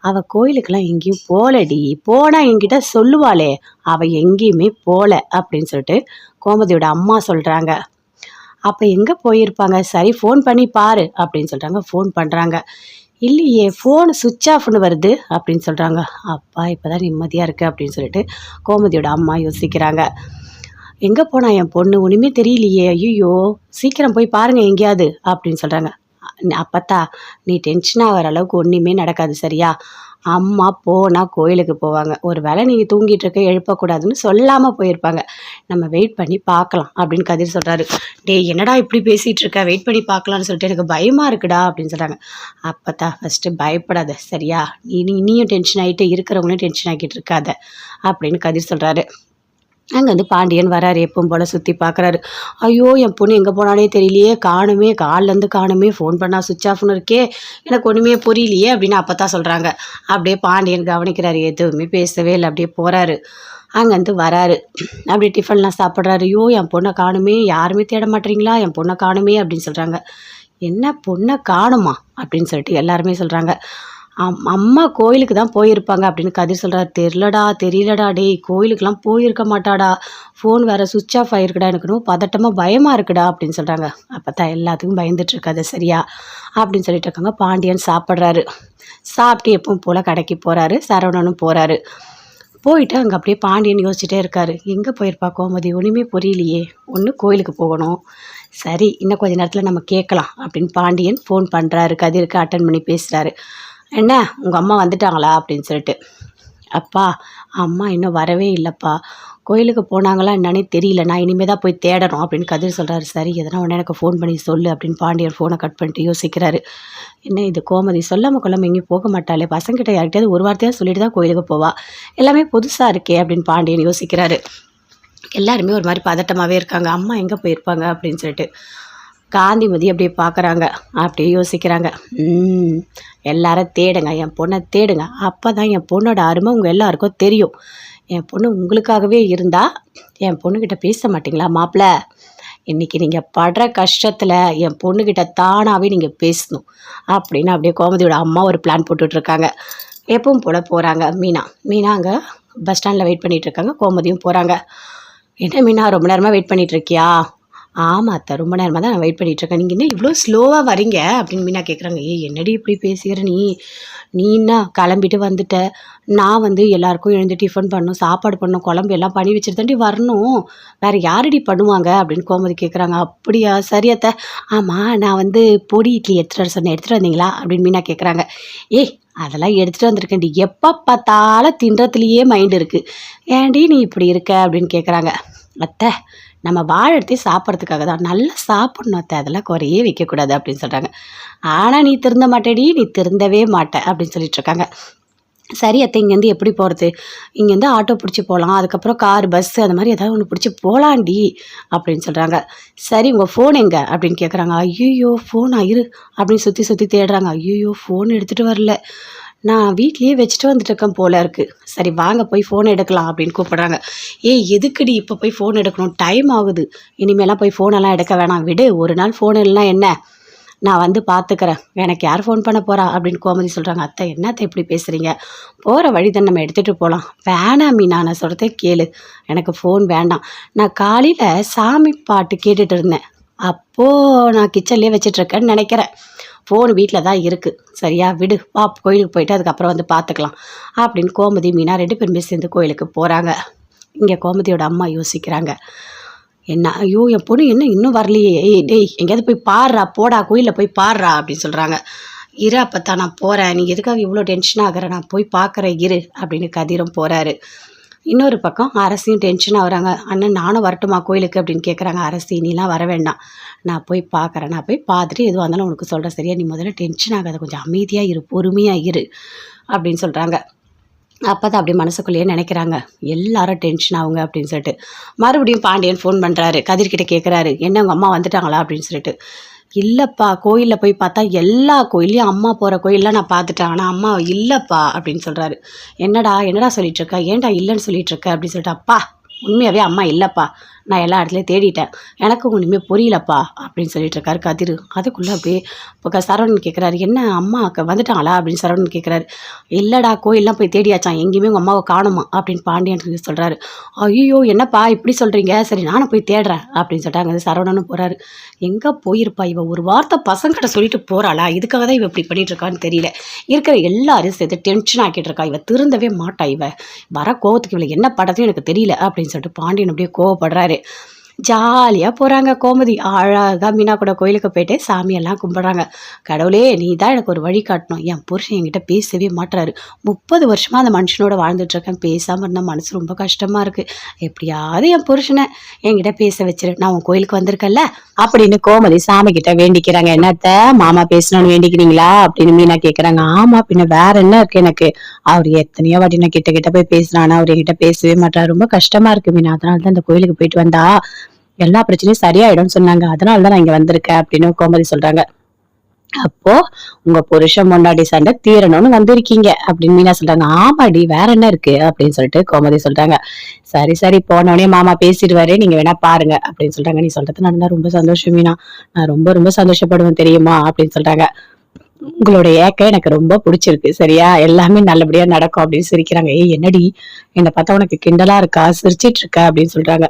அவள் கோயிலுக்கெல்லாம் எங்கேயும் போகலடி, போனால் என்கிட்ட சொல்லுவாளே, அவள் எங்கேயுமே போகல அப்படின்னு சொல்லிட்டு கோமதியோட அம்மா சொல்கிறாங்க. அப்போ எங்கே போயிருப்பாங்க, சரி ஃபோன் பண்ணி பாரு அப்படின்னு சொல்கிறாங்க. ஃபோன் பண்ணுறாங்க. இல்லையே ஃபோனு சுவிட்ச் ஆஃப்னு வருது அப்படின்னு சொல்கிறாங்க. அப்பா இப்போ தான் நிம்மதியாக இருக்குது அப்படின்னு சொல்லிட்டு கோமதியோட அம்மா யோசிக்கிறாங்க. எங்கே போனா என் பொண்ணு, ஒன்றுமே தெரியலையே, ஐயோ சீக்கிரம் போய் பாருங்கள் எங்கேயாவது அப்படின்னு சொல்கிறாங்க. அப்பத்தா நீ டென்ஷன் ஆகிற அளவுக்கு ஒன்றுமே நடக்காது சரியா? அம்மா போனால் கோயிலுக்கு போவாங்க, ஒரு வேளை நீங்கள் தூங்கிட்டு இருக்க எழுப்பக்கூடாதுன்னு சொல்லாமல் போயிருப்பாங்க, நம்ம வெயிட் பண்ணி பார்க்கலாம் அப்படின்னு கதிர் சொல்கிறாரு. டேய் என்னடா இப்படி பேசிகிட்டு இருக்க, வெயிட் பண்ணி பார்க்கலான்னு சொல்லிட்டு எனக்கு பயமாக இருக்குடா அப்படின்னு சொல்கிறாங்க. அப்பத்தா ஃபஸ்ட்டு பயப்படாத சரியா, நீயும் டென்ஷன் ஆகிட்டு இருக்கிறவங்களையும் டென்ஷன் ஆக்கிட்டு இருக்காத அப்படின்னு கதிர் சொல்கிறாரு. அங்கே வந்து பாண்டியன் வராரு, எப்பவும் போல் சுற்றி பார்க்குறாரு. ஐயோ என் பொண்ணு எங்கே போனானே தெரியலையே, காணுமே, காலிலேருந்து காணுமே, ஃபோன் பண்ணால் சுவிட்ச் ஆஃப்னு இருக்கே, எனக்கு ஒன்றுமே புரியலையே அப்படின்னு அப்போ தான் சொல்கிறாங்க. அப்படியே பாண்டியன் கவனிக்கிறாரு, எதுவுமே பேசவே இல்லை, அப்படியே போகிறாரு. அங்கேருந்து வராரு, அப்படியே டிஃபன்லாம் சாப்பிட்றாரு. ஐயோ என் பொண்ணை காணுமே, யாருமே தேட மாட்டீங்களா, என் பொண்ணை காணுமே அப்படின்னு சொல்கிறாங்க. என்ன பொண்ணை காணுமா அப்படின்னு சொல்லிட்டு எல்லாருமே சொல்கிறாங்க. அம்மா கோயிலுக்கு தான் போயிருப்பாங்க அப்படின்னு கதிர் சொல்கிறார். தெரியலடா டேய், கோயிலுக்கெலாம் போயிருக்க மாட்டாடா, ஃபோன் வேறு சுவிட்ச் ஆஃப் ஆகிருக்குடா, எனக்கு இன்னும் பதட்டமாக பயமாக இருக்குடா அப்படின்னு சொல்கிறாங்க. அப்போ தான் எல்லாத்துக்கும் பயந்துட்டுருக்காது சரியா அப்படின்னு சொல்லிட்டு இருக்காங்க. பாண்டியன் சாப்பிட்றாரு. சாப்பிட்டு எப்பவும் போல் கடைக்கு போகிறாரு. சரவணனும் போகிறாரு. போயிட்டு அங்கே அப்படியே பாண்டியன் யோசிச்சுட்டே இருக்காரு. எங்கே போயிருப்பா கோமதி, ஒன்றுமே புரியலையே, ஒன்று கோயிலுக்கு போகணும், சரி இன்னும் கொஞ்ச நேரத்தில் நம்ம கேட்கலாம் அப்படின்னு பாண்டியன் ஃபோன் பண்ணுறாரு. கதிருக்கு அட்டன் பண்ணி பேசுகிறாரு. என்ன உங்கள் அம்மா வந்துட்டாங்களா அப்படின்னு சொல்லிட்டு. அப்பா அம்மா இன்னும் வரவே இல்லைப்பா, கோயிலுக்கு போனாங்களா என்னன்னே தெரியல, நான் இனிமேல் தான் போய் தேடணும் அப்படின்னு கதிர் சொல்கிறாரு. சரி எதனா உடனே எனக்கு ஃபோன் பண்ணி சொல்லு அப்படின்னு பாண்டியன் ஃபோனை கட் பண்ணிட்டு யோசிக்கிறாரு. என்ன இது கோமதி சொல்லாமல் கொள்ளாமல் எங்கேயும் போக மாட்டாளே, பசங்கிட்ட யார்கிட்டயாவது ஒரு வார்த்தையாக சொல்லிட்டு தான் கோயிலுக்கு போவா, எல்லாமே புதுசாக இருக்கே அப்படின்னு பாண்டியன் யோசிக்கிறாரு. எல்லாருமே ஒரு மாதிரி பதட்டமாகவே இருக்காங்க, அம்மா எங்கே போயிருப்பாங்க அப்படின்னு சொல்லிட்டு. காந்திமதி அப்படியே பார்க்குறாங்க, அப்படியே யோசிக்கிறாங்க. எல்லாரும் தேடுங்க, என் பொண்ணை தேடுங்க, அப்போ தான் என் பொண்ணோட அருமை உங்கள் எல்லாருக்கும் தெரியும். என் பொண்ணு உங்களுக்காகவே இருந்தா என் பொண்ணுக்கிட்ட பேச மாட்டீங்களா மாப்பிள்ள? இன்னைக்கு நீங்கள் படுற கஷ்டத்தில் என் பொண்ணுக்கிட்ட தானாகவே நீங்கள் பேசணும் அப்படின்னு அப்படியே கோமதியோட அம்மா ஒரு பிளான் போட்டுட்ருக்காங்க. எப்பவும் போல் போகிறாங்க மீனா அங்கே பஸ் ஸ்டாண்டில் வெயிட் பண்ணிகிட்ருக்காங்க. கோமதியும் போகிறாங்க. என்ன மீனா ரொம்ப நேரமாக வெயிட் பண்ணிகிட்ருக்கியா? ஆமாம் அத்தை, ரொம்ப நேரமாக தான் நான் வெயிட் பண்ணிகிட்ருக்கேன். நீங்கள் என்ன இவ்வளோ ஸ்லோவாக வரீங்க அப்படின்னு மீனா கேட்குறாங்க. என்னடி இப்படி பேசுகிற நீ என்ன கிளம்பிட்டு வந்துட்ட? நான் எல்லாருக்கும் எழுந்து டிஃபன் பண்ணணும், சாப்பாடு பண்ணணும், குழம்பு எல்லாம் பண்ணி வச்சுட்டு தாண்டி வரணும். வேறு யாரடி பண்ணுவாங்க அப்படின்னு கோமதி கேட்குறாங்க. அப்படியா, சரி அத்தை. ஆமாம், நான் பொடி இட்லி எடுத்துகிட்டு வர சொன்னேன், எடுத்துகிட்டு வந்தீங்களா அப்படின்னு மீனா கேட்குறாங்க. அதெல்லாம் எடுத்துகிட்டு வந்திருக்கேன்டி. எப்போ பார்த்தாலும் தின்றதுலேயே மைண்டு இருக்குது. ஏன்டி நீ இப்படி இருக்க அப்படின்னு கேட்குறாங்க. அத்தை, நம்ம வாழை சாப்பிட்றதுக்காக தான், நல்லா சாப்பிட்ணும் அத்தை, அதெல்லாம் குறையே வைக்கக்கூடாது அப்படின்னு சொல்கிறாங்க. ஆனால் நீ திருந்த மாட்டேடி, நீ திருந்தவே மாட்டே அப்படின்னு சொல்லிட்டுருக்காங்க. சரி அத்தை, இங்கேருந்து எப்படி போகிறது? இங்கேருந்து ஆட்டோ பிடிச்சி போகலாம், அதுக்கப்புறம் கார், பஸ்ஸு அந்த மாதிரி ஏதாவது ஒன்று பிடிச்சி போகலாண்டி அப்படின்னு சொல்கிறாங்க. சரி, உங்கள் ஃபோன் எங்கே அப்படின்னு கேட்குறாங்க. ஐயோ ஃபோனா, இரு அப்படின்னு சுற்றி தேடுறாங்க. ஐயோ ஃபோன் எடுத்துகிட்டு வரல, நான் வீட்லேயே வச்சுட்டு வந்துட்டுருக்கேன் போல இருக்குது. சரி வாங்க போய் ஃபோன் எடுக்கலாம் அப்படின்னு கூப்பிட்றாங்க. எதுக்குடி இப்போ போய் ஃபோன் எடுக்கணும்? டைம் ஆகுது, இனிமேலாம் போய் ஃபோனெல்லாம் எடுக்க வேணாம், விடு. ஒரு நாள் ஃபோன் இல்லைனா என்ன, நான் பார்த்துக்கிறேன், எனக்கு யார் ஃபோன் பண்ண போகிறா அப்படின்னு கோமதி சொல்கிறாங்க. அத்தை, என்னத்தை இப்படி பேசுகிறீங்க? போகிற வழி தான் நம்ம எடுத்துகிட்டு போகலாம். வேணாம் மீனா, நான் சொல்கிறதே கேளு, எனக்கு ஃபோன் வேண்டாம். நான் காலையில் சாமி பாட்டு கேட்டுட்டு இருந்தேன், அப்போது நான் கிச்சன்லேயே வச்சிட்ருக்கேன்னு நினைக்கிறேன். ஃபோன் வீட்டில் தான் இருக்குது, சரியா, விடு, வா கோயிலுக்கு போயிட்டு அதுக்கப்புறம் பார்த்துக்கலாம் அப்படின்னு கோமதி மீனா 2 பேருமே சேர்ந்து கோயிலுக்கு போகிறாங்க. இங்கே கோமதியோட அம்மா யோசிக்கிறாங்க. என்ன, ஐயோ என் பொண்ணு என்ன இன்னும் வரலையே, டேய் எங்கேயாவது போய் பாடுறா, போடா கோயிலில் போய் பாடுறா அப்படின்னு சொல்கிறாங்க. இரு அப்போ நான் போகிறேன், நீ எதுக்காக இவ்வளோ டென்ஷன் ஆகிற, நான் போய் பார்க்குறேன் இரு அப்படின்னு கதிரும் போகிறாரு. இன்னொரு பக்கம் அரசியும் டென்ஷன் ஆகுறாங்க. அண்ணன் நானும் வரட்டுமா கோயிலுக்கு அப்படின்னு கேட்குறாங்க. அரசி, நீலாம் வர வேண்டாம், நான் போய் பார்க்குறேன், நான் போய் பார்த்துட்டு எதுவாக இருந்தாலும் உனக்கு சொல்கிறேன், சரியா? நீ முதல்ல டென்ஷன் ஆகாத, கொஞ்சம் அமைதியாக இரு, பொறுமையாக இரு அப்படின்னு சொல்கிறாங்க. அப்போ தான் அப்படி மனசுக்குள்ளேயே நினைக்கிறாங்க, எல்லாரும் டென்ஷன் ஆகுங்க அப்படின்னு சொல்லிட்டு. மறுபடியும் பாண்டியன் ஃபோன் பண்ணுறாரு, கதிர்கிட்ட கேட்குறாரு, என்ன உங்கள் அம்மா வந்துட்டாங்களா அப்படின்னு சொல்லிட்டு. இல்லைப்பா, கோயிலில் போய் பார்த்தா எல்லா கோயிலையும் அம்மா போகிற கோயிலெலாம் நான் பார்த்துட்டேன், ஆனால் அம்மா இல்லைப்பா அப்படின்னு சொல்கிறாரு. என்னடா சொல்லிகிட்ருக்க, ஏன்டா இல்லைன்னு சொல்லிகிட்ருக்க அப்படின்னு சொல்லிட்டு. அப்பா, உண்மையாகவே அம்மா இல்லைப்பா, நான் எல்லா இடத்துலையும் தேடிட்டேன், எனக்கு ஒன்றுமே புரியலப்பா அப்படின்னு சொல்லிட்டுருக்காரு கதிர். அதுக்குள்ளே அப்படியே இப்போ சரவணன் கேட்குறாரு, என்ன அம்மா வந்துட்டாங்களா அப்படின்னு சரவணன் கேட்குறாரு. இல்லைடா, கோயிலெலாம் போய் தேடியாச்சான், எங்கேயுமே உங்கள் அம்மாவை காணுமா அப்படின்னு பாண்டியன் சொல்கிறாரு. ஐயோ என்னப்பா இப்படி சொல்கிறீங்க, சரி நானும் போய் தேடுறேன் அப்படின்னு சொல்லிட்டாங்க. சரவணனும் போகிறாரு. எங்கே போயிருப்பா இவ, ஒரு வார்த்தை பசங்கிட்ட சொல்லிட்டு போகிறாளா, இதுக்காக தான் இவ இப்படி பண்ணிகிட்ருக்கான்னு தெரியல, இருக்கிற எல்லாரையும் சேர்த்து டென்ஷன் ஆக்கிட்டு இருக்கா, இவ திருந்தவே மாட்டா, இவ வர கோவத்துக்கு இவளை என்ன படுறதுன்னு எனக்கு தெரியல அப்படின்னு சொல்லிட்டு பாண்டியன் அப்படியே கோவப்படுறாரு. ஜாலியாக போகிறாங்க கோமதி. அழகாக மீனா கூட கோயிலுக்கு போயிட்டு சாமியெல்லாம் கும்பிட்றாங்க. கடவுளே, நீ தான் எனக்கு ஒரு வழி காட்டணும், என் புருஷன் என்கிட்ட பேசவே மாட்டுறாரு, 30 வருஷமாக அந்த மனுஷனோட வாழ்ந்துட்டுருக்கேன், பேசாமல் இருந்தால் மனசு ரொம்ப கஷ்டமாக இருக்குது, எப்படியாவது என் புருஷனை என்கிட்ட பேச வச்சிரு, நான் உன் கோயிலுக்கு வந்திருக்கேன்ல அப்படின்னு கோமதி சாமி கிட்ட வேண்டிக்கிறாங்க. என்னத்த மாமா பேசணும்னு வேண்டிக்கிறீங்களா அப்படின்னு மீனா கேட்குறாங்க. ஆமாம், பின்ன வேற என்ன இருக்கு எனக்கு, அவர் எத்தனையோ வாட்டி நான் கிட்ட போய் பேசுறானா, அவர் என்கிட்ட பேசவே மாட்டார், ரொம்ப கஷ்டமா இருக்கு மீனா, அதனால தான் இந்த கோயிலுக்கு போயிட்டு வந்தா எல்லா பிரச்சனையும் சரியாயிடும்னு சொன்னாங்க, அதனாலதான் நான் இங்க வந்திருக்கேன் அப்படின்னு கோமதி சொல்றாங்க. அப்போ உங்க புருஷன் முன்னாடி சண்டை தீரணும்னு வந்திருக்கீங்க அப்படின்னு மீனா சொல்றாங்க. ஆமாடி, வேற என்ன இருக்கு அப்படின்னு சொல்லிட்டு கோமதி சொல்றாங்க. சரி போனவனே மாமா பேசிடுவாரு, நீங்க வேணா பாருங்க அப்படின்னு சொல்றாங்க. நீ சொல்றது நடந்தா ரொம்ப சந்தோஷம் மீனா, நான் ரொம்ப சந்தோஷப்படுவேன் தெரியுமா அப்படின்னு சொல்றாங்க. உங்களோட ஏக்கம் எனக்கு ரொம்ப பிடிச்சிருக்கு, சரியா, எல்லாமே நல்லபடியா நடக்கும் அப்படின்னு சிரிக்கிறாங்க. என்னடி என்னை பார்த்தா உனக்கு கிண்டலா இருக்கா, சிரிச்சிட்டு இருக்க அப்படின்னு சொல்றாங்க.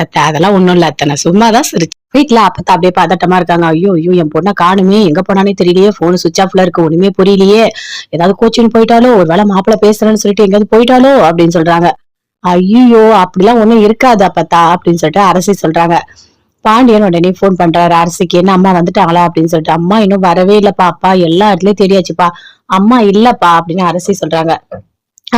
அத்தை, அதெல்லாம் ஒண்ணும் இல்ல அத்தை, நான் சும்மாதான் சிரிச்சு. வீட்டுல அப்பதான் அப்படியே பதட்டமா இருக்காங்க. ஐயோ என் பொண்ணை காணுமே, எங்க போனானே தெரியலையே, போன் சுவிட்ச் ஆஃப்ல இருக்கு, ஒண்ணுமே புரியலையே, ஏதாவது கோச்சிங் போயிட்டாலோ, ஒருவேளை மாப்பிள்ள பேசுறேன்னு சொல்லிட்டு எங்கேயாவது போயிட்டாலோ அப்படின்னு சொல்றாங்க. ஐயோ அப்படிலாம் ஒண்ணும் இருக்காது அப்பத்தா அப்படின்னு சொல்லிட்டு அரசி சொல்றாங்க. பாண்டியன் உடனே போன் பண்றாரு அரசிக்கு, என்ன அம்மா வந்துட்டாங்களா அப்படின்னு சொல்லிட்டு. அம்மா இன்னும் வரவே இல்லப்பா, அப்பா எல்லா இடத்துலயும் தெரியாச்சுப்பா, அம்மா இல்லப்பா அப்படின்னு அரசி சொல்றாங்க.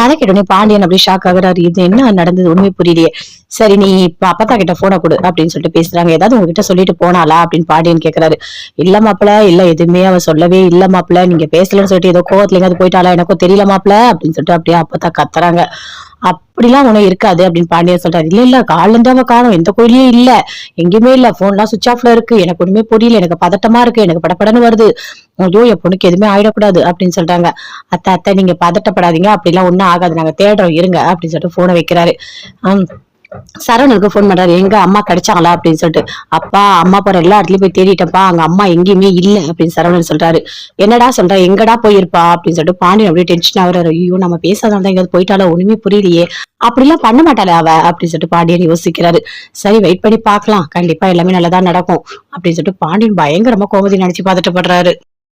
அதை கேட்டோடனே பாண்டியன் அப்படியே ஷாக் ஆகுறாரு, இது என்ன நடந்தது ஒண்ணுமே புரியலையே. சரி, நீ இப்ப அப்பத்தா கிட்ட போனை கொடு அப்படின்னு சொல்லிட்டு பேசுறாங்க. ஏதாவது உங்ககிட்ட சொல்லிட்டு போனாலா அப்படின்னு பாண்டியன் கேக்குறாரு. இல்ல மாப்பிள்ள, இல்ல எதுவுமே அவ சொல்லவே இல்ல மாப்பிள்ள, நீங்க பேசலன்னு சொல்லிட்டு ஏதோ கோவத்துல எங்காவது போயிட்டாலா, எனக்கும் தெரியல மாப்பிள்ள அப்படின்னு சொல்லிட்டு அப்படியே அப்பத்தா கத்துறாங்க. அப்படிலாம் ஒண்ணும் இருக்காது அப்படின்னு பாண்டியன் சொல்றாரு. இல்ல இல்ல, காலைல இருந்து அவ காணோம், எந்த கோயிலையும் இல்ல, எங்கேயுமே இல்ல, போன்லாம் சுவிட்ச் ஆஃப்ல இருக்கு, எனக்கு ஒண்ணுமே புரியல, எனக்கு பதட்டமா இருக்கு, எனக்கு படபடன்னு வருது, ஐயோ என் பொண்ணுக்கு எதுவுமே ஆயிடக்கூடாது அப்படின்னு சொல்றாங்க. அத்தை அத்தை நீங்க பதட்டப்படாதீங்க, அப்படிலாம் ஒண்ணும் ஆகாது, நாங்க தேடுறோம் இருங்க அப்படின்னு சொல்லிட்டு போனை வைக்கிறாரு. ஹம் சரவணனுக்கு போன் பண்றாரு, எங்க அம்மா கிடைச்சாங்களா அப்படின்னு சொல்லிட்டு. அப்பா அம்மா போற எல்லா இடத்துலயும் போய் தேடிட்டப்பா, அங்க அம்மா எங்கேயுமே இல்ல அப்படின்னு சரவணன் சொல்றாரு. என்னடா சொல்ற, எங்கடா போயிருப்பா அப்படின்னு சொல்லிட்டு பாண்டியன் அப்படியே டென்ஷன் ஆகுறாரு. ஐயோ நம்ம பேசாதான் எங்கேயாவது போயிட்டாலும் ஒண்ணுமே புரியலையே, அப்படிலாம் பண்ண மாட்டாளே அவ அப்படின்னு சொல்லிட்டு பாண்டியன் யோசிக்கிறாரு. சரி வெயிட் பண்ணி பாக்கலாம், கண்டிப்பா எல்லாமே நல்லதா நடக்கும் அப்படின்னு சொல்லிட்டு பாண்டியன் பயங்கரமா கோமதி நினைச்சு பதட்டப்படுறாரு.